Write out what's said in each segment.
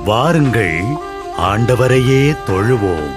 வாருங்கள், ஆண்டவரையே தொழுவோம்.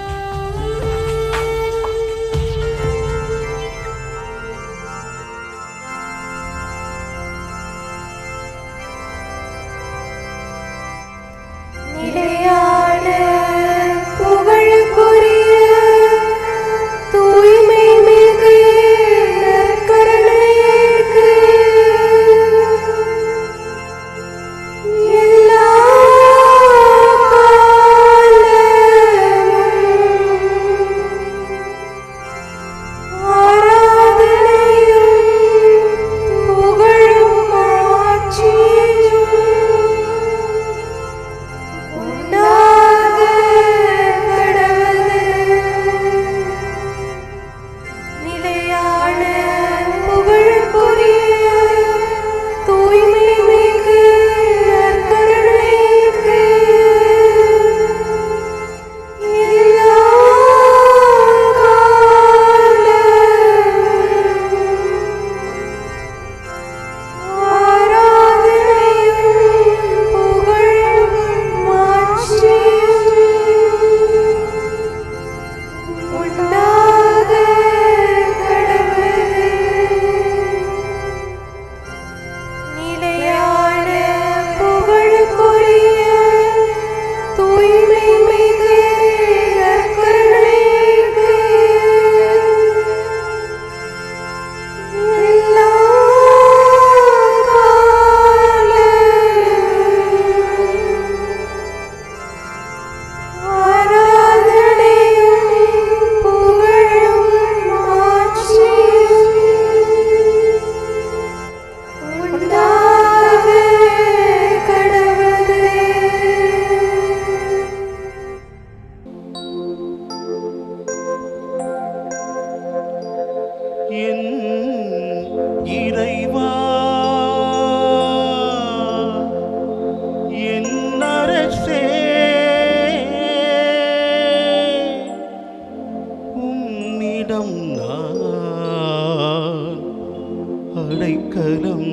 அடைக்கலம்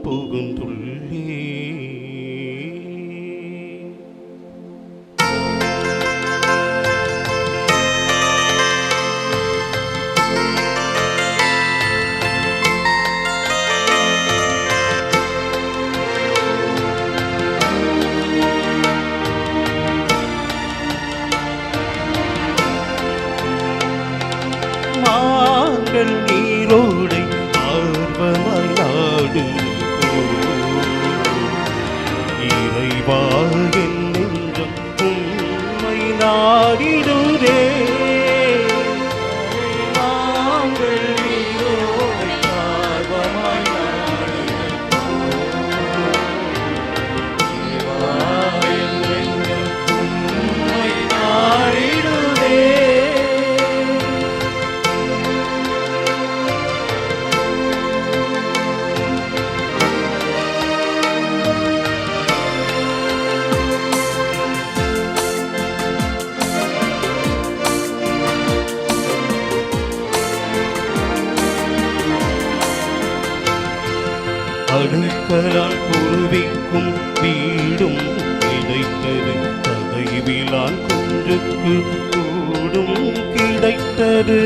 புகுந்துள்ளே. நீரோடை ஆர்வமாய் நாடு இறைவா என் நெஞ்சம் உம்மை நாடிடுதே. நாங்கள் நீரோடை ஆர்வமாய் நாடு இறைவா என் நெஞ்சம் உம்மை நாடிடுதே. அடுக்கலால் குருவிக்கும் வீடும் கிடைத்தது, தகைவிலான் குன்றுக்கு கூடும் கிடைத்தது.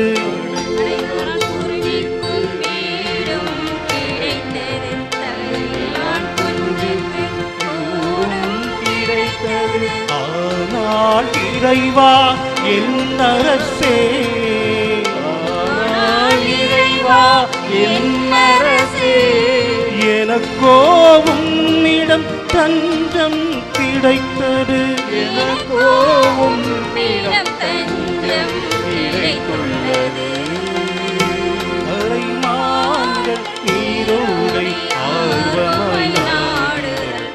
ஆனால் இறைவா என் அரசே, இறைவா என் அரசே, எனக்கோ உம்மிடம் தஞ்சம் கிடைத்தது. எனக்கோ உம்மிடம் தஞ்சம் கிடைத்துள்ளது. அலைமான்கள் நீரோடை ஆர்வமாய் நாடுதல்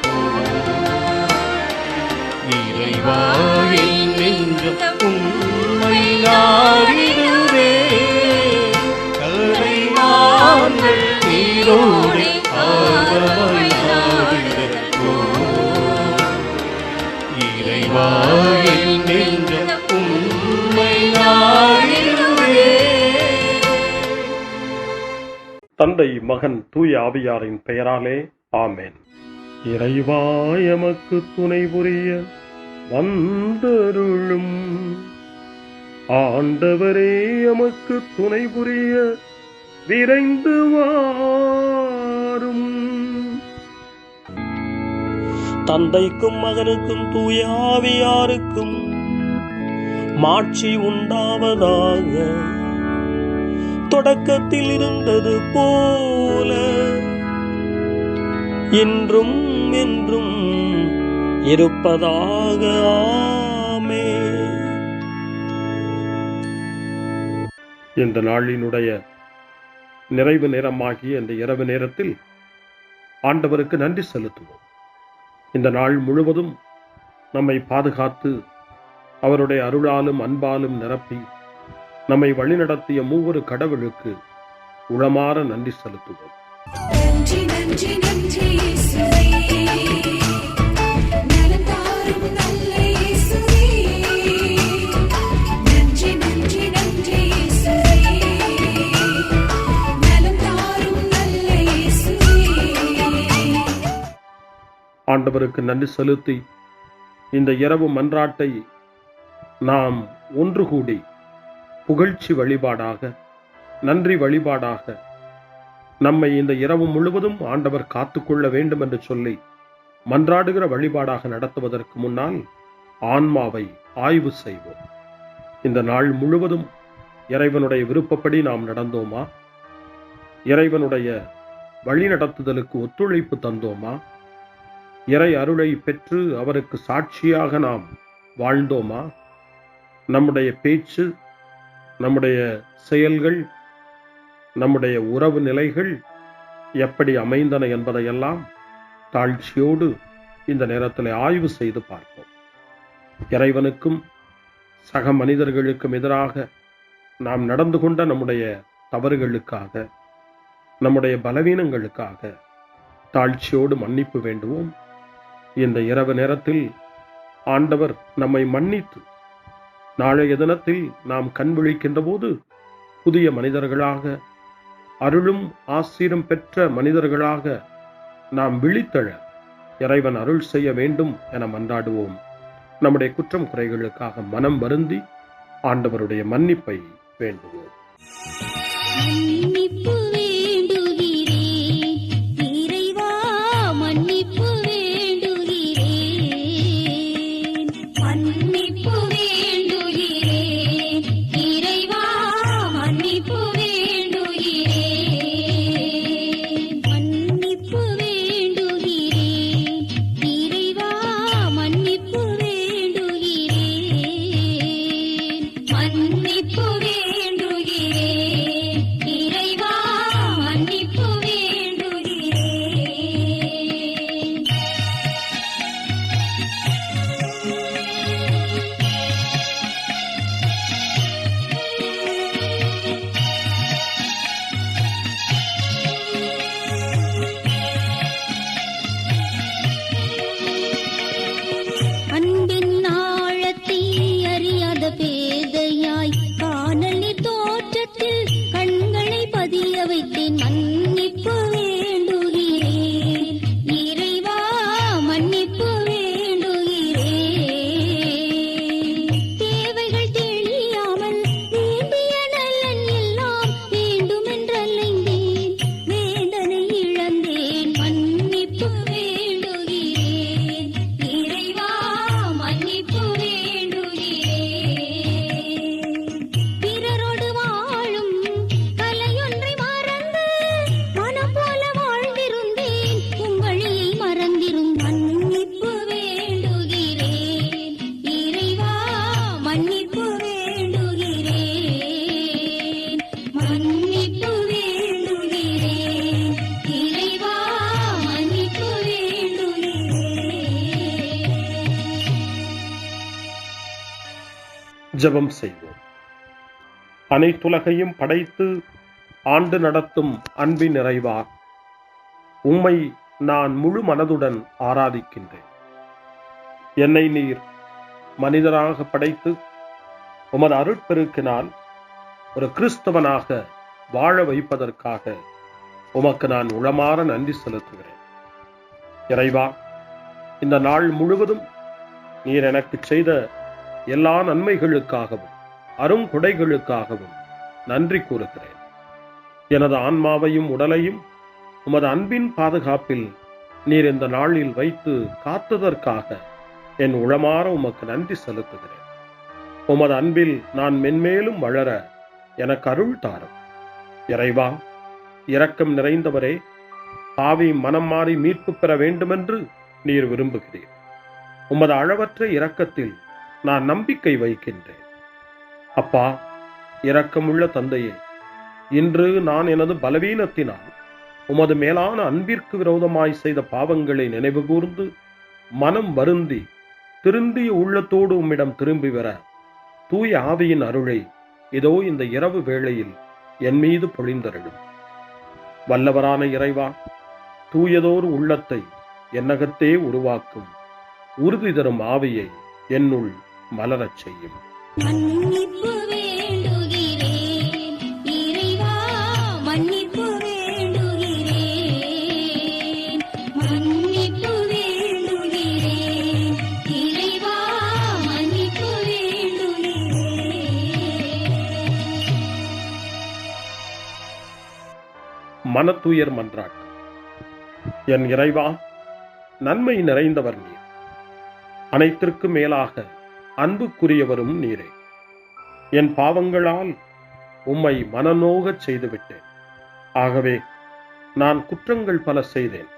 இறைவா என் நெஞ்சம் உம்மை நாடிடுதே. அலைமான்கள் நீரோடை ஆர்வமாய் நாடுதல் இறைவா என் நெஞ்சம் உம்மை நாடிடுதே. தந்தை, மகன், தூய ஆவியாரின் பெயராலே ஆமென். இறைவா எமக்கு துணை புரிய வந்தருளும். ஆண்டவரே எமக்கு துணை புரிய விரைந்து வாரும். தந்தைக்கும் மகனுக்கும் தூய ஆவியாருக்கும் மாட்சி உண்டாவதாக. தொடக்கத்தில் இருந்தது போல இன்றும் என்றும் இருப்பதாக. ஆமென். இந்த நாளினுடைய நிறைவு நேரமாகிய இந்த இரவு நேரத்தில் ஆண்டவருக்கு நன்றி செலுத்துவோம். இந்த நாள் முழுவதும் நம்மை பாதுகாத்து அவருடைய அருளாலும் அன்பாலும் நிரப்பி நம்மை வழிநடத்திய மூவரு கடவுளுக்கு உளமாற நன்றி செலுத்துவோம். நன்றி நன்றி நன்றி இயேசுவே, நலம் தாரும் நல்ல இயேசுவே. நன்றி நன்றி நன்றி இயேசுவே, நலம் தாரும் நல்ல இயேசுவே. ஆண்டவருக்கு நன்றி செலுத்தி இந்த இரவு மன்றாட்டை நாம் ஒன்று கூடி புகழ்ச்சி வழிபாடாக, நன்றி வழிபாடாக நம்மை இந்த இரவு முழுவதும் ஆண்டவர் காத்துக்கொள்ள வேண்டும் என்று சொல்லி மன்றாடுகிற வழிபாடாக நடத்துவதற்கு முன்னால் ஆன்மாவை ஆய்வு செய்வோம். இந்த நாள் முழுவதும் இறைவனுடைய விருப்பப்படி நாம் நடந்தோமா? இறைவனுடைய வழி நடத்துதலுக்கு ஒத்துழைப்பு தந்தோமா? இறை அருளை பெற்று அவருக்கு சாட்சியாக நாம் வாழ்ந்தோமா? நம்முடைய பேச்சு, நம்முடைய செயல்கள், நம்முடைய உறவு நிலைகள் எப்படி அமைந்தன என்பதையெல்லாம் தாழ்ச்சியோடு இந்த நேரத்தில் ஆய்வு செய்து பார்ப்போம். இறைவனுக்கும் சக மனிதர்களுக்கும் எதிராக நாம் நடந்து கொண்ட நம்முடைய தவறுகளுக்காக, நம்முடைய பலவீனங்களுக்காக தாழ்ச்சியோடு மன்னிப்பு வேண்டுவோம். இந்த இரவு நேரத்தில் ஆண்டவர் நம்மை மன்னித்து நாளைய தினத்தில் நாம் கண் விழிக்கின்ற போது புதிய மனிதர்களாக, அருளும் ஆசீரும் பெற்ற மனிதர்களாக நாம் விழித்தெழ இறைவன் அருள் செய்ய வேண்டும் என மன்றாடுவோம். நம்முடைய குற்றம் குறைகளுக்காக மனம் வருந்தி ஆண்டவருடைய மன்னிப்பை வேண்டுவோம். மன்னிப்பு வேண்டுகிறேன் இறைவா, மன்னிப்பு வேண்டுகிறேன். மன்னிப்பு வேண்டுகிறேன் இறைவா, மன்னிப்பு வேண்டுகிறேன். மன்னிப்பு வேண்டுகிறேன் இறைவா, மன்னிப்பு வேண்டுகிறேன். மன்னிப்பு வேண்டுகிறேன் இறைவா, மன்னிப்பு வேண்டுகிறேன். அன்பின் ஆழத்தை அறியாத பேதையாய் காணலின் தோற்றத்தில் கண்களை பதிய வைத்தேன். மன்னிப்பு வேண்டுகிறேன் இறைவா, மன்னிப்பு வேண்டுகிறேன். தேவைகள் தெரியாமல் வேண்டிய நலன் எல்லாம் வேண்டுமென்றலைந்தேன், வேதனை இழந்தேன். மன்னிப்பு வேண்டுகிறேன் இறைவா, மன்னிப்பு வேண்டுகிறேன். பிறரோடு வாழும் கலையொன்றை மறந்து மனம் போல வாழ்ந்திருந்தேன், உம் வழியை மறந்திருந்தேன். மன்னிப்பு வேண்டுகிறேன் இறைவா, மன்னிப்பு வேண்டுகிறேன். மன்னிப்பு வேண்டுகிறேன் இறைவா, மன்னிப்பு வேண்டுகிறேன். ஜெபம் செய்வோம். அனைத்துலகையும் படைத்து ஆண்டு நடத்தும் அன்பின் நிறைவா, உம்மை நான் முழு மனதுடன் ஆராதிக்கின்றேன். என்னை நீர் மனிதராக படைத்து உமது அருட்பெருக்கினால் ஒரு கிறிஸ்தவனாக வாழ வைப்பதற்காக உமக்கு நான் உளமாற நன்றி செலுத்துகிறேன். இறைவா, இந்த நாள் முழுவதும் நீர் எனக்கு செய்த எல்லா நன்மைகளுக்காகவும் அருங்கொடைகளுக்காகவும் நன்றி கூறுகிறேன். எனது ஆன்மாவையும் உடலையும் உமது அன்பின் பாதுகாப்பில் நீர் இந்த நாளில் வைத்து காத்ததற்காக என் உளமாற உமக்கு நன்றி செலுத்துகிறேன். உமது அன்பில் நான் மென்மேலும் வளர எனக்கு அருள் தாரும். இறைவா, இரக்கம் நிறைந்தவரே, பாவி மனம் மாறி மீட்பு பெற வேண்டுமென்று நீர் விரும்புகிறீர். உமது அளவற்ற இரக்கத்தில் நான் நம்பிக்கை வைக்கின்றேன். அப்பா, இரக்கமுள்ள தந்தையே, இன்று நான் எனது பலவீனத்தினால் உமது மேலான அன்பிற்கு விரோதமாய் செய்த பாவங்களை நினைவு கூர்ந்து மனம் வருந்தி திருந்திய உள்ளத்தோடு உம்மிடம் திரும்பி வர தூய ஆவியின் அருளை இதோ இந்த இரவு வேளையில் என் மீது பொழிந்தருளும். வல்லவரான இறைவா, தூயதோர் உள்ளத்தை என்னகத்தே உருவாக்கும் உறுதி தரும் ஆவியை என்னுள் மலரச் செய்யும். மன்னிப்பு வேண்டுகிறேன் இறைவா, மன்னிப்பு வேண்டுகிறேன், மன்னிப்பு வேண்டுகிறேன் இறைவா, மன்னிப்பு வேண்டுகிறேன். மனத்துயர் மன்றாட்டு. என் இறைவா, நன்மை நிறைந்தவர் நீர், அனைத்திற்கு மேலாக அன்புக்குரியவரும் நீரே. என் பாவங்களால் உம்மை மனநோகச் செய்துவிட்டேன். ஆகவே நான் குற்றங்கள் பல செய்தேன்.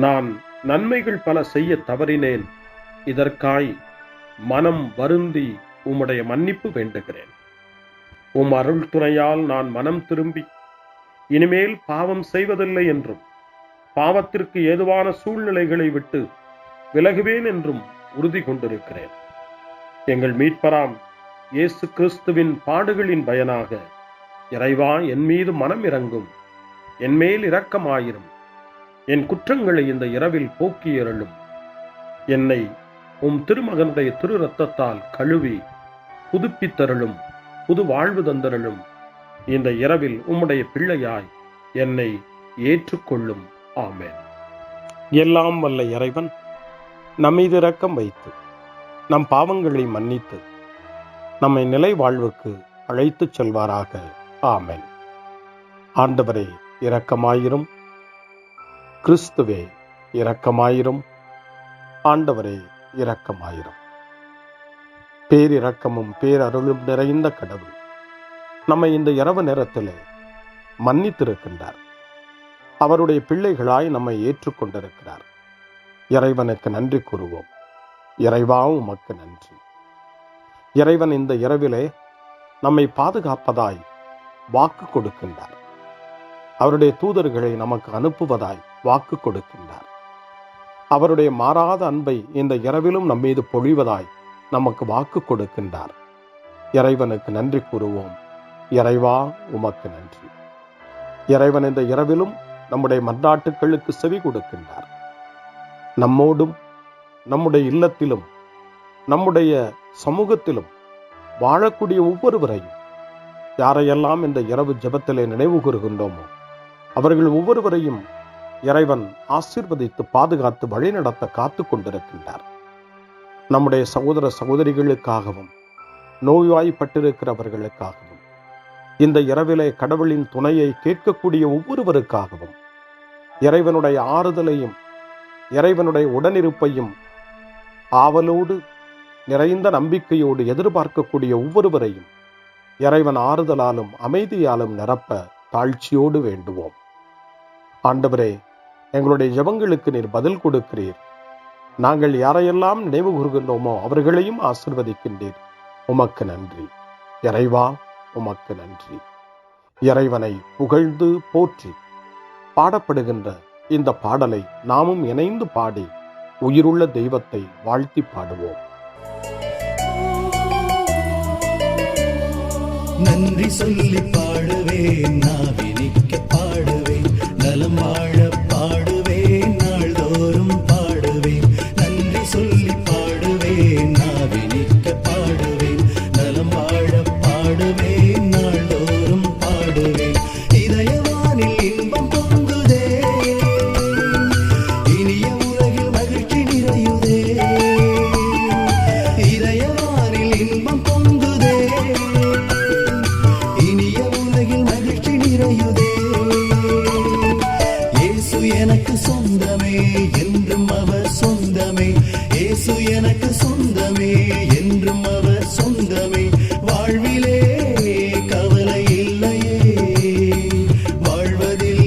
நான் நன்மைகள் பல செய்ய தவறினேன். இதற்காய் மனம் வருந்தி உம்முடைய மன்னிப்பு வேண்டுகிறேன். உம் அருள் துணையால் நான் மனம் திரும்பி இனிமேல் பாவம் செய்வதில்லை என்றும் பாவத்திற்கு ஏதுவான சூழ்நிலைகளை விட்டு விலகுவேன் என்றும் உறுதி கொண்டிருக்கிறேன். எங்கள் மீட்பராம் இயேசு கிறிஸ்துவின் பாடுகளின் பயனாக இறைவா, என் மீது மனம் இறங்கும், என் மேல் இரக்கமாயிரும். என் குற்றங்களை இந்த இரவில் போக்கியருளும். என்னை உம் திருமகனுடைய திரு இரத்தத்தால் கழுவி புதுப்பித்தருளும், புது வாழ்வு தந்தருளும். இந்த இரவில் உம்முடைய பிள்ளையாய் என்னை ஏற்றுக்கொள்ளும். ஆமென். எல்லாம் வல்ல இறைவன் நம்மீது இரக்கம் வைத்து நம் பாவங்களை மன்னித்து நம்மை நிலை வாழ்வுக்கு அழைத்துச் செல்வாராக. ஆமென். ஆண்டவரே இரக்கமாயிரும். கிறிஸ்துவே இரக்கமாயிரும். ஆண்டவரே இரக்கமாயிரும். பேரிரக்கமும் பேரருளும் நிறைந்த கடவுள் நம்மை இந்த இரவு நேரத்திலே மன்னித்திருக்கின்றார். அவருடைய பிள்ளைகளாய் நம்மை ஏற்றுக்கொண்டிருக்கிறார். இறைவனுக்கு நன்றி கூறுவோம். இறைவா, உமக்கு நன்றி. இறைவன் இந்த இரவிலே நம்மை பாதுகாப்பதாய் வாக்கு கொடுக்கின்றார். அவருடைய தூதர்களை நமக்கு அனுப்புவதாய் வாக்கு கொடுக்கின்றார். அவருடைய மாறாத அன்பை இந்த இரவிலும் நம்மீது பொழிவதாய் நமக்கு வாக்கு கொடுக்கின்றார். இறைவனுக்கு நன்றி கூறுவோம். இறைவா, உமக்கு நன்றி. இறைவன் இந்த இரவிலும் நம்முடைய மன்றாட்டுக்களுக்கு செவி கொடுக்கின்றார். நம்மோடும் நம்முடைய இல்லத்திலும் நம்முடைய சமூகத்திலும் வாழக்கூடிய ஒவ்வொருவரையும், யாரையெல்லாம் இந்த இரவு ஜெபத்திலே நினைவு கூறுகின்றோமோ அவர்கள் ஒவ்வொருவரையும் இறைவன் ஆசீர்வதித்து பாதுகாத்து வழிநடத்த காத்து கொண்டிருக்கின்றார். நம்முடைய சகோதர சகோதரிகளுக்காகவும் நோய்வாய்ப்பட்டிருக்கிறவர்களுக்காகவும் இந்த இரவிலே கடவுளின் துணையை கேட்கக்கூடிய ஒவ்வொருவருக்காகவும் இறைவனுடைய ஆறுதலையும் இறைவனுடைய உடனிருப்பையும் ஆவலோடு நிறைந்த நம்பிக்கையோடு எதிர்பார்க்கக்கூடிய ஒவ்வொருவரையும் இறைவன் ஆறுதலாலும் அமைதியாலும் நிரப்ப தாழ்ச்சியோடு வேண்டுவோம். ஆண்டவரே, எங்களுடைய ஜெபங்களுக்கு நீர் பதில் கொடுக்கிறீர். நாங்கள் யாரையெல்லாம் நினைவு கூறுகின்றோமோ அவர்களையும் ஆசீர்வதிக்கின்றீர். உமக்கு நன்றி. இறைவா, உமக்கு நன்றி. இறைவனை புகழ்ந்து போற்றி பாடப்படுகின்ற இந்த பாடலை நாமும் இணைந்து பாடி உயிருள்ள தெய்வத்தை வாழ்த்தி பாடுவோம். நன்றி சொல்லி பாடுவேன், நாவினிக்க பாடுவேன், நலம் வாழ பாடுவேன், நாள்தோறும் பாடுவேன். நன்றி சொல்லி பாடுவேன், நாவினிக்க பாடுவேன், நலம் வாழ பாடுவேன், நாள்தோறும் பாடுவேன். இதயவானில் இன்பம் பொங்குதே, இயேசு எனக்கு சொந்தமே, என்றும் அவர் சொந்தமே. வாழ்விலே கவலை இல்லையே, வாழ்வதில்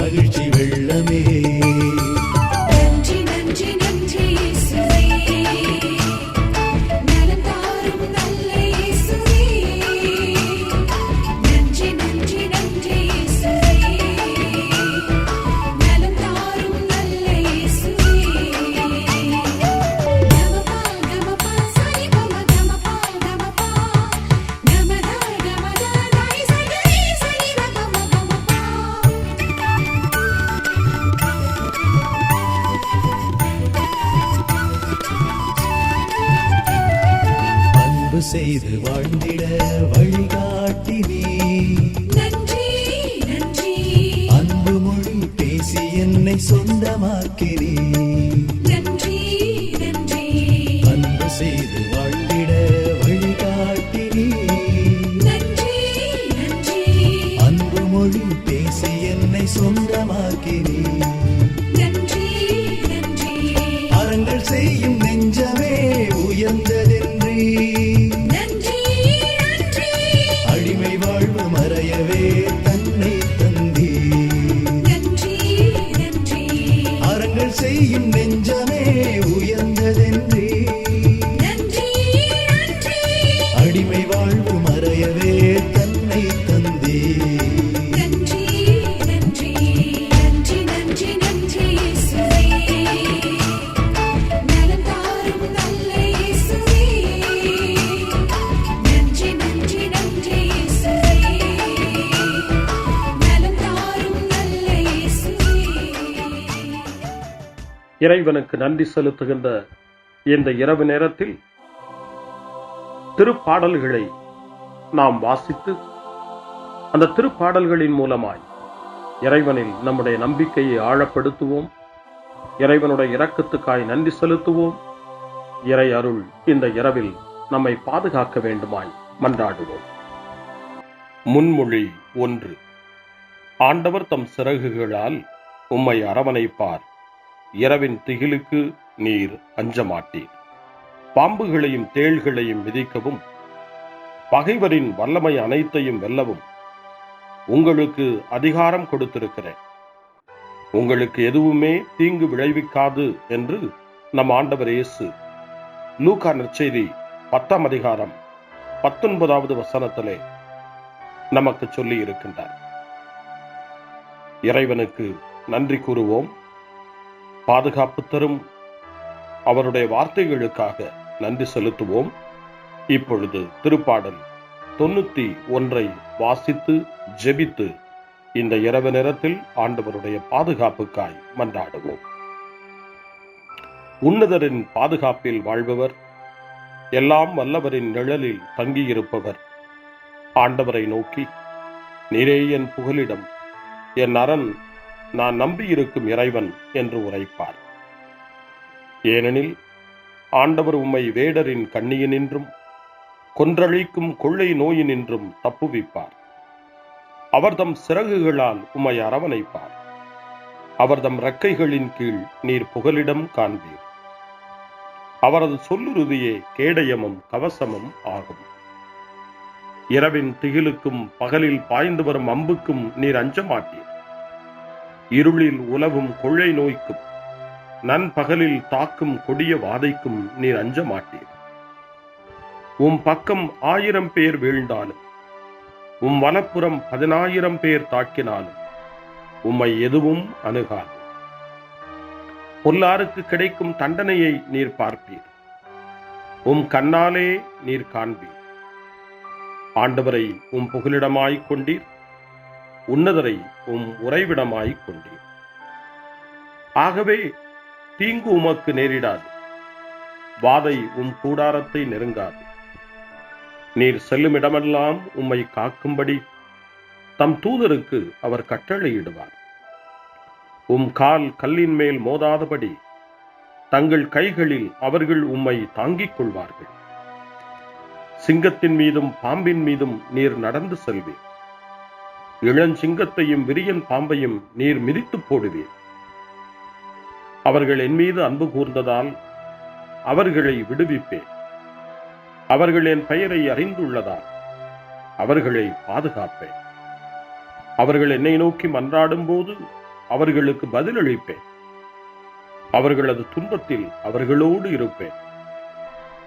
மகிழ்ச்சி வெள்ளமே. நன்றி நன்றி நன்றி இயேசுவே, நலம் தாரும் நல்ல இயேசுவே. நன்றி நன்றி நன்றி இயேசுவே, நலம் தாரும் நல்ல இயேசுவே. கமபா கமபா சரி கமபா கமபா கமதா கமதா தை சரி சரி கமபா. அன்பு செய்து வாழ்ந்திட வழிகாட்டி நீ, நன்றி நன்றி அன்பு மொழி பேசி என்னை சொந்தமாக்கி நீ. நன்றி நன்றி அன்பு செய்து வாழ்ந்திட வழிகாட்டி நீ, நன்றி நன்றி அன்பு மொழி பேசி என்னை சொந்தமாக்கி நீ. நன்றி நன்றி அறங்கள் செய்யும் நெஞ்சமே உயர்ந்ததென்றி, நன்றி நன்றி அடிமை வாழ்வு மறையவே தன்னை தந்தி. நன்றி நன்றி அறங்கள் செய்யும் நெஞ்சமே உயர்ந்ததென்றி, நன்றி நன்றி அடிமை வாழ்வு மறையவே தன்னை தந்தி. நன்றி நன்றி நன்றி நன்றி நன்றி இயேசுவே, நலம் தாரும் நல்ல இயேசுவே. நன்றி நன்றி நன்றி இயேசுவே, நலம் தாரும் நல்ல இயேசுவே. இறைவனுக்கு நன்றி செலுத்துகின்ற இந்த இரவு நேரத்தில் திருப்பாடல்களை நாம் வாசித்து அந்த திருப்பாடல்களின் மூலமாய் இறைவனில் நம்முடைய நம்பிக்கையை ஆழப்படுத்துவோம். இறைவனுடைய இரக்கத்துக்காய் நன்றி செலுத்துவோம். இறை அருள் இந்த இரவில் நம்மை பாதுகாக்க வேண்டுமாய் மன்றாடுவோம். முன்மொழி 1. ஆண்டவர் தம் சிறகுகளால் உம்மை அரவணைப்பார். இரவின் திகிலுக்கு நீர் அஞ்சமாட்டீர். பாம்புகளையும் தேள்களையும் மிதிக்கவும் பகைவரின் வல்லமை அனைத்தையும் வெல்லவும் உங்களுக்கு அதிகாரம் கொடுத்திருக்கிறேன். உங்களுக்கு எதுவுமே தீங்கு விளைவிக்காது என்று நம் ஆண்டவர் இயேசு லூக்கா நற்செய்தி 10ஆம் அதிகாரம் 19வது வசனத்திலே நமக்கு சொல்லி இருக்கின்றார். இறைவனுக்கு நன்றி கூறுவோம். பாதுகாப்பு தரும் அவருடைய வார்த்தைகளுக்காக நன்றி செலுத்துவோம். இப்பொழுது திருப்பாடல் 91 வாசித்து ஜெபித்து இந்த இரவு நேரத்தில் ஆண்டவருடைய பாதுகாப்புக்காய் மன்றாடுவோம். உன்னதரின் பாதுகாப்பில் வாழ்பவர், எல்லாம் வல்லவரின் நிழலில் தங்கியிருப்பவர் ஆண்டவரை நோக்கி, நீரே என் புகலிடம், என் அரண், நான் நம்பியிருக்கும் இறைவன் என்று உரைப்பார். ஏனெனில் ஆண்டவர் உம்மை வேடரின் கண்ணியினின்றும் கொன்றழிக்கும் கொள்ளை நோயினின்றும் தப்புவிப்பார். அவர் தம் சிறகுகளால் உம்மை அரவணைப்பார். அவர் தம் இறக்கைகளின் கீழ் நீர் புகலிடம் காண்பீர். அவரது சொல்லுறுதியே கேடயமும் கவசமும் ஆகும். இரவின் திகிலுக்கும் பகலில் பாய்ந்து வரும் அம்புக்கும் நீர் அஞ்ச மாட்டீர். இருளில் உலவும் கொள்ளை நோய்க்கும் நண்பகலில் தாக்கும் கொடிய வாதைக்கும் நீர் அஞ்ச மாட்டீர். உம் பக்கம் 1000 பேர் வீழ்ந்தாலும், உம் வலப்புறம் 10,000 பேர் தாக்கினாலும் உம்மை எதுவும் அணுகாது. பொல்லாருக்கு கிடைக்கும் தண்டனையை நீர் பார்ப்பீர். உம் கண்ணாலே நீர் காண்பீர். ஆண்டவரை உம் புகலிடமாய்க் கொண்டீர். உன்னதரை உம் உறைவிடமாய்க் கொண்டீர். ஆகவே தீங்கு உமக்கு நேரிடாது. வாதை உம் கூடாரத்தை நெருங்காது. நீர் செல்லும் இடமெல்லாம் உம்மை காக்கும்படி தம் தூதருக்கு அவர் கட்டளையிடுவார். உம் கால் கல்லின் மேல் மோதாதபடி தங்கள் கைகளில் அவர்கள் உம்மை தாங்கிக் கொள்வார்கள். சிங்கத்தின் மீதும் பாம்பின் மீதும் நீர் நடந்து செல்வீர். இளஞ்சிங்கத்தையும் விரியன் பாம்பையும் நீர் மிதித்து போடுவீர். அவர்கள் என் மீது அன்பு கூர்ந்ததால் அவர்களை விடுவிப்பேன். அவர்கள் என் பெயரை அறிந்துள்ளதால் அவர்களை பாதுகாப்பேன். அவர்கள் என்னை நோக்கி மன்றாடும் போது அவர்களுக்கு பதிலளிப்பேன். அவர்களது துன்பத்தில் அவர்களோடு இருப்பேன்.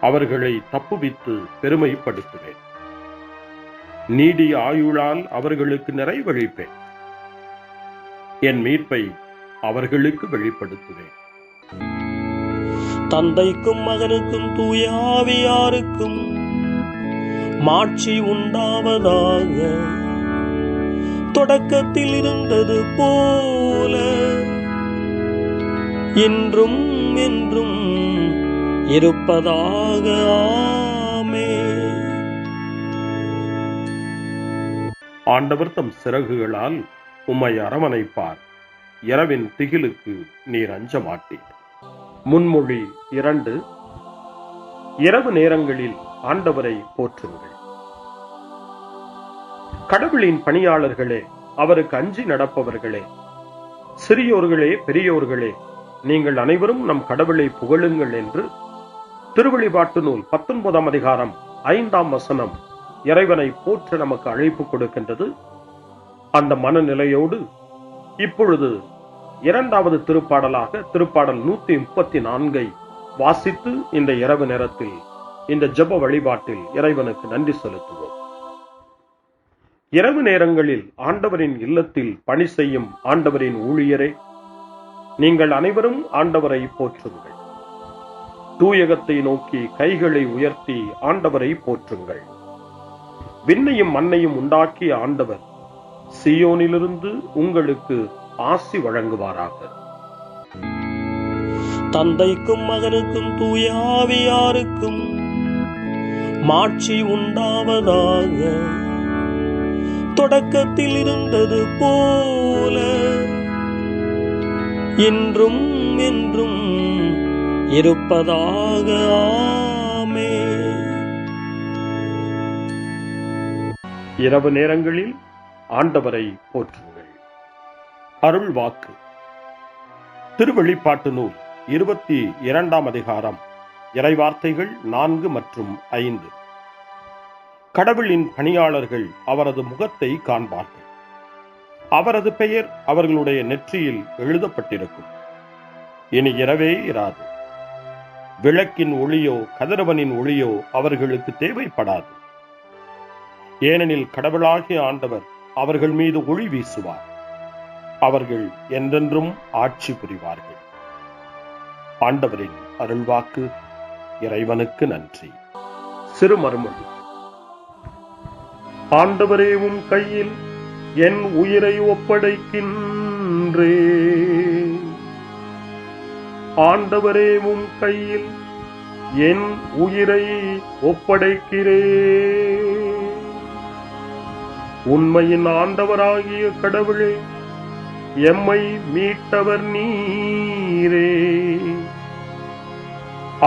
அவர்களை தப்புவித்து பெருமைப்படுத்துவேன். நீடிய ஆயுளால் அவர்களுக்கு நிறைவளிப்பேன். என் மீட்பை அவர்களுக்கு வெளிப்படுத்துவேன். தந்தைக்கும் மகனுக்கும் தூய ஆவியாருக்கும் மாட்சி உண்டாவதாக. தொடக்கத்தில் இருந்தது போல இன்றும் என்றும் இருப்பதாக. ஆமென். ஆண்டவர் தம் சிறகுகளால் உம்மை அரவணைப்பார். இரவின் திகிலுக்கு நீர் அஞ்ச மாட்டீர். முன்மொழி 2. இரவு நேரங்களில் ஆண்டவரை போற்றுங்கள். கடவுளின் பணியாளர்களே, அவருக்கு அஞ்சி நடப்பவர்களே, சிறியோர்களே பெரியோர்களே, நீங்கள் அனைவரும் நம் கடவுளை புகழுங்கள் என்று திருவெளிப்பாட்டு நூல் 19ஆம் அதிகாரம் 5ஆம் வசனம் இறைவனை போற்ற நமக்கு அழைப்பு கொடுக்கின்றது. அந்த மனநிலையோடு இப்பொழுது 2வது திருப்பாடலாக திருப்பாடல் 134 வாசித்து இந்த இரவு நேரத்தில் இந்த ஜெப வழிபாட்டில் இறைவனுக்கு நன்றி செலுத்துவோம். இரவு நேரங்களில் ஆண்டவரின் இல்லத்தில் பணி செய்யும் ஆண்டவரின் ஊழியரே, நீங்கள் அனைவரும் ஆண்டவரை போற்றுங்கள். தூயகத்தை நோக்கி கைகளை உயர்த்தி ஆண்டவரை போற்றுங்கள். விண்ணையும் மண்ணையும் உண்டாக்கிய ஆண்டவர் சீயோனிலிருந்து உங்களுக்கு ஆசி வழங்குவாராக. தந்தைக்கும் மகனுக்கும் தூய ஆவியாருக்கும் மாட்சி உண்டாவதாக. தொடக்கத்தில் இருந்தது போல இன்றும் என்றும் இருப்பதாக. ஆமென். இரவு நேரங்களில் ஆண்டவரை போற்றுங்கள். அருள் வாக்கு. திருவெளிப்பாட்டு நூல் 22ஆம் அதிகாரம் இறைவார்த்தைகள் 4 மற்றும் 5. கடவுளின் பணியாளர்கள் அவரது முகத்தை காண்பார்கள். அவரது பெயர் அவர்களுடைய நெற்றியில் எழுதப்பட்டிருக்கும். இனி இரவே இராது. விளக்கின் ஒளியோ கதிரவனின் ஒளியோ அவர்களுக்கு தேவைப்படாது. ஏனெனில் கடவுளாகிய ஆண்டவர் அவர்கள் மீது ஒளி வீசுவார். அவர்கள் என்றென்றும் ஆட்சி புரிவார்கள். ஆண்டவரின் அருள்வாக்கு. இறைவனுக்கு நன்றி. சிறு மறுமொழி. ஆண்டவரே, உம் கையில் என் உயிரை ஒப்படைக்கின்றே. ஆண்டவரே, உம் கையில் என் உயிரை ஒப்படைக்கிறே. உண்மையின் ஆண்டவராகிய கடவுளே, எம்மை மீட்டவர் நீரே.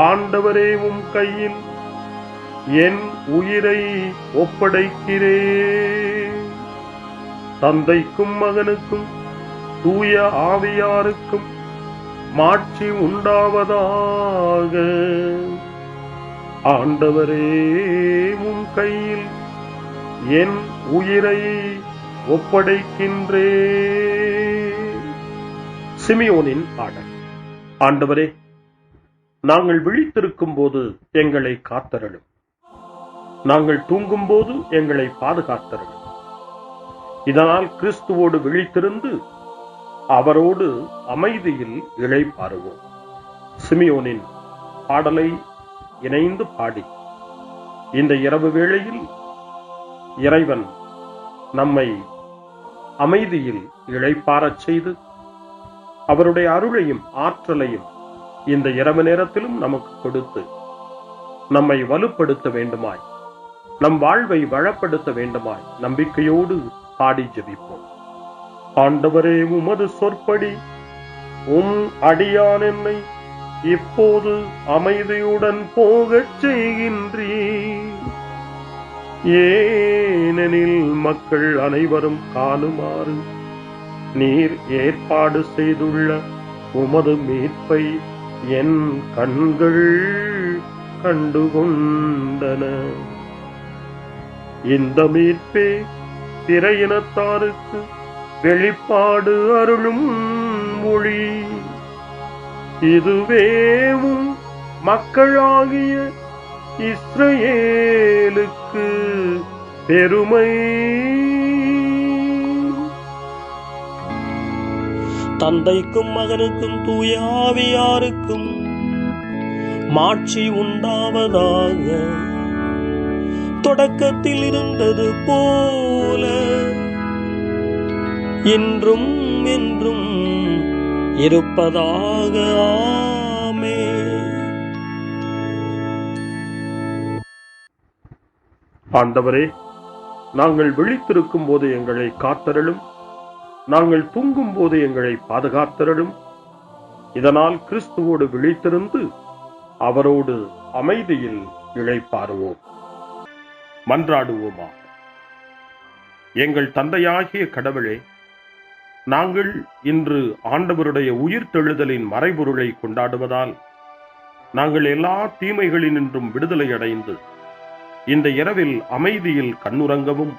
ஆண்டவரே, உம் கையில் என் உயிரை ஒப்படைக்கிறே. தந்தைக்கும் மகனுக்கும் தூய ஆவியாருக்கும் மாட்சி உண்டாவதாக. ஆண்டவரே, உம் கையில் என் உயிரை ஒப்படைக்கின்றே. சிமியோனின் பாடல். ஆண்டவரே, நாங்கள் விழித்திருக்கும் போது எங்களை காத்தருளும். நாங்கள் தூங்கும் போது எங்களை பாதுகாத்தருளும். இதனால் கிறிஸ்துவோடு விழித்திருந்து அவரோடு அமைதியில் இளைப்பாறுவோம். சிமியோனின் பாடலை இணைந்து பாடி இந்த இரவு வேளையில் இறைவன் நம்மை அமைதியில் இளைப்பாறச் செய்து அவருடைய அருளையும் ஆற்றலையும் இந்த இரவு நேரத்திலும் நமக்கு கொடுத்து நம்மை வலுப்படுத்த வேண்டுமாய், நம் வாழ்வை வளப்படுத்த வேண்டுமாய் நம்பிக்கையோடு பாடி ஜெபிப்போம். ஆண்டவரே, உமது சொற்படி உம் அடியான் என்னை இப்போது அமைதியுடன் போகச் செய்கின்றீர். ஏனெனில் மக்கள் அனைவரும் காணுமாறு நீர் ஏற்பாடு செய்துள்ள உமது மீட்பை என் கண்கள் கண்டுகொண்டன. இந்த மீட்பே பிற இனத்தாருக்கு வெளிப்பாடு அருளும் மொழி. இதுவேவும் மக்களாகிய இஸ்ரவேலுக்கு பெருமை. தந்தைக்கும் மகனுக்கும் தூய ஆவியாருக்கும் மாட்சி உண்டாவதாக. தொடக்கத்தில் இருந்தது போல இன்றும் என்றும் இருப்பதாக. ஆமென். ஆண்டவரே, நாங்கள் விழித்திருக்கும் போது எங்களை காத்தருளும், நாங்கள் தூங்கும் போது எங்களை பாதுகாத்தருளும். இதனால் கிறிஸ்துவோடு விழித்திருந்து அவரோடு அமைதியில் இளைப்பாறுவோம். மன்றாடுவோமா. எங்கள் தந்தையாகிய கடவுளே, நாங்கள் இன்று ஆண்டவருடைய உயிர்த்தெழுதலின் மறைபொருளை கொண்டாடுவதால் நாங்கள் எல்லா தீமைகளினின்றும் விடுதலை அடைந்து இந்த இரவில் அமைதியில் கண்ணுறங்கவும்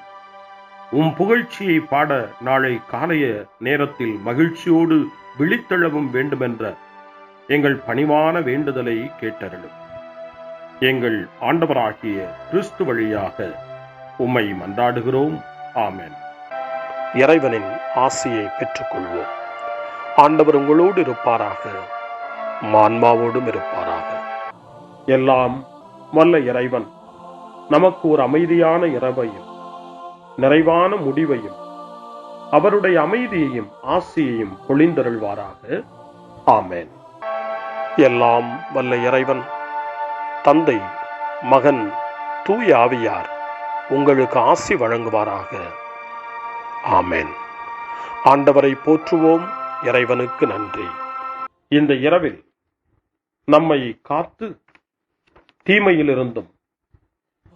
புகழ்ச்சியை பாட நாளை காலைய நேரத்தில் மகிழ்ச்சியோடு விழித்தெழவும் வேண்டுமென்ற எங்கள் பணிவான வேண்டுதலை கேட்டருளும். எங்கள் ஆண்டவராகிய கிறிஸ்து வழியாக உம்மை மன்றாடுகிறோம். ஆமென். இறைவனின் ஆசியை பெற்றுக்கொள்வோம். ஆண்டவர் உங்களோடு இருப்பாராக, ஆன்மாவோடும் இருப்பாராக. எல்லாம் வல்ல இறைவன் நமக்கு ஒரு அமைதியான இரவையும் நிறைவான முடிவையும் அவருடைய அமைதியையும் ஆசியையும் பொழிந்தருள்வாராக. ஆமென். எல்லாம் வல்ல இறைவன் தந்தை, மகன், தூய ஆவியார் உங்களுக்கு ஆசி வழங்குவாராக. ஆமென். ஆண்டவரை போற்றுவோம். இறைவனுக்கு நன்றி. இந்த இரவில் நம்மை காத்து தீமையிலிருந்தும்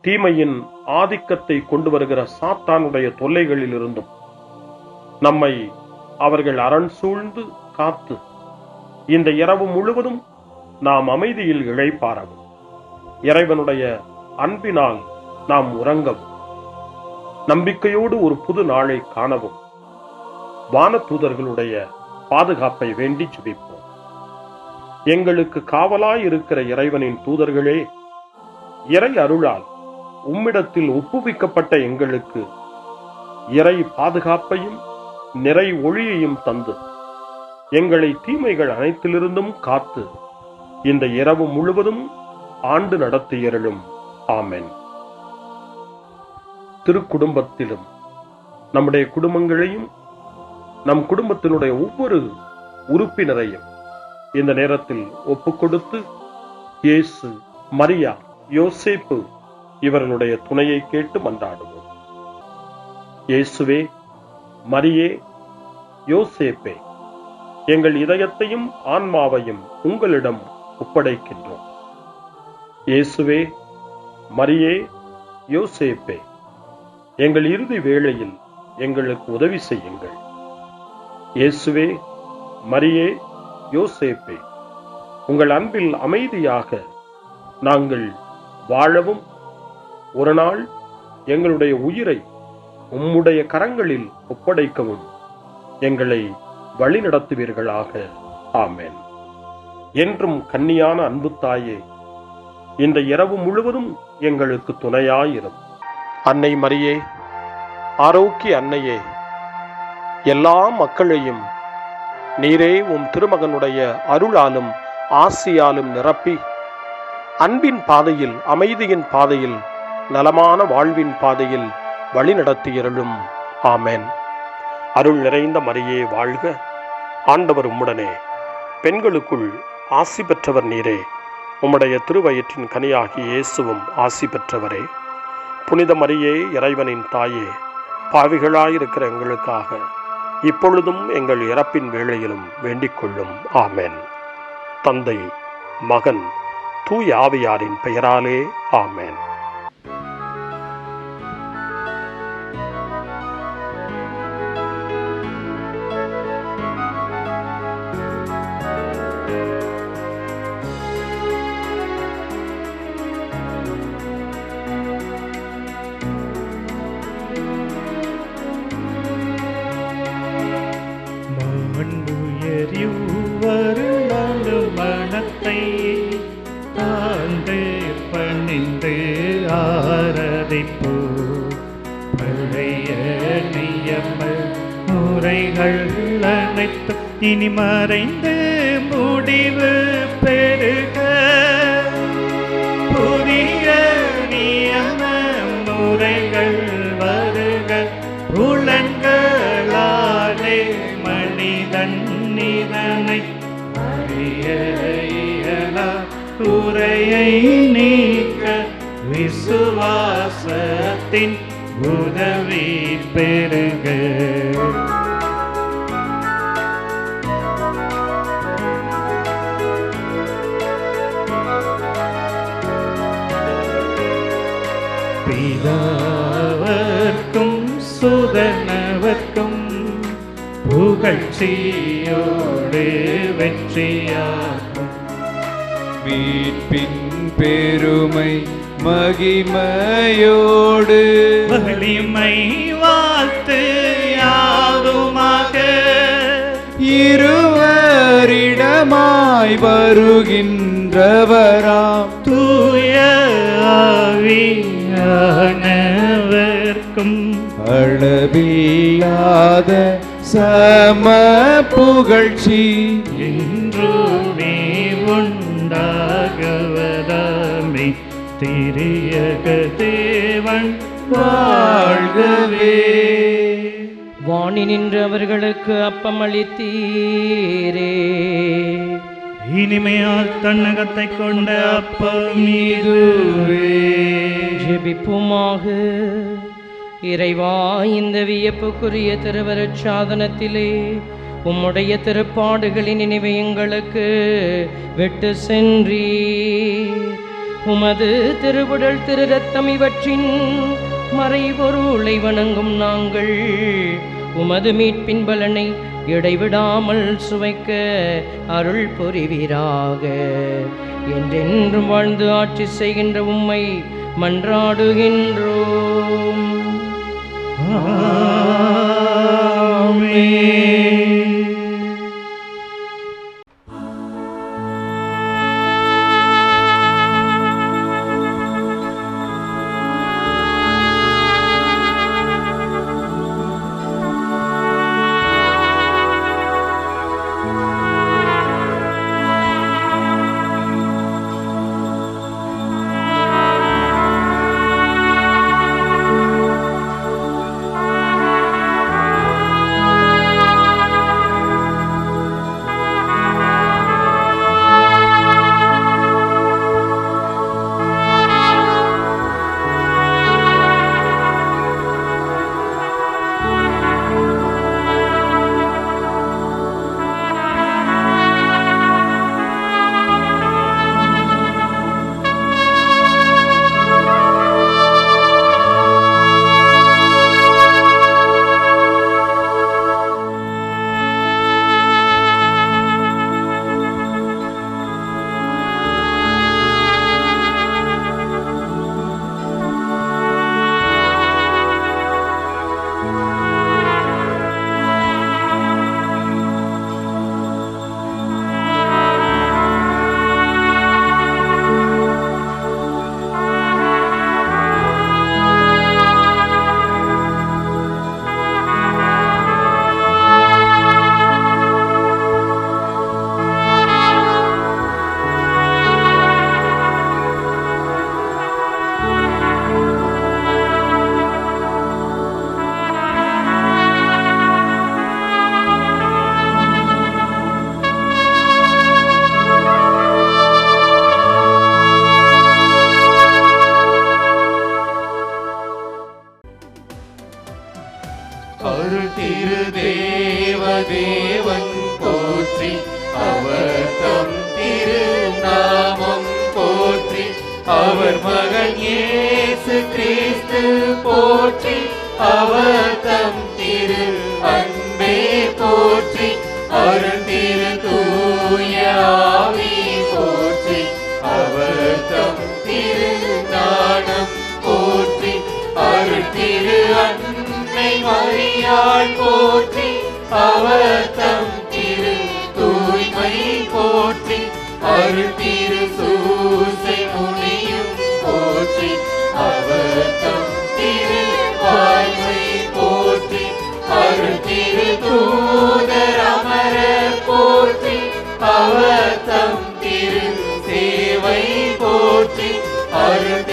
தீமையின் ஆதிக்கத்தை கொண்டு வருகிற சாத்தானுடைய தொல்லைகளிலிருந்தும் நம்மை அவர்கள் அரண் சூழ்ந்து காத்து இந்த இரவு முழுவதும் நாம் அமைதியில் இளைப்பாறவும், இறைவனுடைய அன்பினால் நாம் உறங்கவும், நம்பிக்கையோடு ஒரு புது நாளை காணவும் வானதூதர்களுடைய பாதுகாப்பை வேண்டி ஜெபிப்போம். எங்களுக்கு காவலாய் இருக்கிற இறைவனின் தூதர்களே, இறை அருளால் உம்மிடத்தில் ஒப்புவிக்கப்பட்ட எங்களுக்கு இறை பாதுகாப்பையும் நிறை ஒளியையும் தந்து எங்களை தீமைகள் அனைத்திலிருந்தும் காத்து இந்த இரவு முழுவதும் ஆண்டு நடத்தியருளும். ஆமென். திருக்குடும்பத்திலும் நம்முடைய குடும்பங்களையும் நம் குடும்பத்தினுடைய ஒவ்வொரு உறுப்பினரையும் இந்த நேரத்தில் ஒப்புக்கொடுத்து இயேசு, மரியா, யோசேப்பு இவர்களுடைய துணையை கேட்டு மன்றாடுவோம். இயேசுவே, மரியே, யோசேப்பே, எங்கள் இதயத்தையும் ஆன்மாவையும் உங்களிடம் ஒப்படைக்கின்றோம். இயேசுவே, மரியே, யோசேப்பே, எங்கள் இறுதி வேளையில் எங்களுக்கு உதவி செய்யுங்கள். இயேசுவே, மரியே, யோசேப்பே, உங்கள் அன்பில் அமைதியாக நாங்கள் வாழவும் ஒரு நாள் எங்களுடைய உயிரை உம்முடைய கரங்களில் ஒப்படைக்கவும் எங்களை வழிநடத்துவீர்களாக. ஆமென். என்றும் கன்னியான அன்பு தாயே, இந்த இரவு முழுவதும் எங்களுக்கு துணையாயிரும். அன்னை மரியே, ஆரோக்கிய அன்னையே, எல்லா மக்களையும் நீரே உம் திருமகனுடைய அருளாலும் ஆசியாலும் நிரப்பி அன்பின் பாதையில், அமைதியின் பாதையில், நலமான வாழ்வின் பாதையில் வழிநடத்தியருளும். ஆமென். அருள் நிறைந்த மரியே வாழ்க. ஆண்டவர் உம்முடனே, பெண்களுக்குள் ஆசி பெற்றவர் நீரே. உம்முடைய திருவயிற்றின் கனியாகிய இயேசுவும் ஆசி பெற்றவரே. புனித மரியே, இறைவனின் தாயே, பாவிகளாயிருக்கிற எங்களுக்காக இப்பொழுதும் எங்கள் இறப்பின் வேளையிலும் வேண்டிக் கொள்ளும். ஆமென். தந்தை, மகன், தூய ஆவியாரின் பெயராலே. ஆமென். பணிந்து ஆராதிப்போ. பழைய நியம முறைகள் அனைத்து இனி மறைந்து முடிவு பெறுக. புதிய நியம முறைகள் வருக. புலன்களாலே மனிதன் இதனை அறிய இயலா. குறையை நீக்க விசுவாசத்தின் உதவி பெறுக. பிதாவர்க்கும் சுதனவர்க்கும் புகழ்ச்சியோடு வெற்றியாகும். மீட்பின் பெருமை மகிமையோடு வலிமை வாழ்த்து யாதுமாக. இருவரிடமாய் வருகின்றவராம் தூய ஆவியானவர்க்கும் அளவில்லாத சம புகழ்ச்சி என்றுமே உண்டாகுவதாமே. திரியக தேவன் வாழ்கவே. வாணி நின்று அவர்களுக்கு அப்பம் அளித்தீரே. இனிமையால் தன்னகத்தை கொண்ட அப்பம் இதுவே. ஜெபிப்புமாக. இறைவா, இந்த வியப்புக்குரிய திருவருட் சாதனத்திலே உம்முடைய திருப்பாடுகளின் நினைவை எங்களுக்கு விட்டு சென்றீர். உமது திருவுடல் திரு ரத்தம் இவற்றின் மறைபொருளை வணங்கும் நாங்கள் உமது மீட்பின் பலனை இடைவிடாமல் சுவைக்க அருள் புரிவீராக. என்றென்றும் வாழ்ந்து ஆட்சி செய்கின்ற உம்மை மன்றாடுகின்றோம். ஆமென். அருள் திரு தேவன் போற்றி. அவர் தம் திரு நாமம் போற்றி. அவர் மகன் இயேசு கிறிஸ்து போற்றி. அவர் தம் திரு அன்பே போற்றி. அருள் திரு தூய ஆவி போற்றி. அவர் தம் திரு ஞானம் போற்றி. அருள் திரு அன்னை மரியாள் போற்றி. அவர் தம் திரு தூய்மை போற்றி. அருள் திரு சூசை முனியும் போற்றி. போற்றி அருள்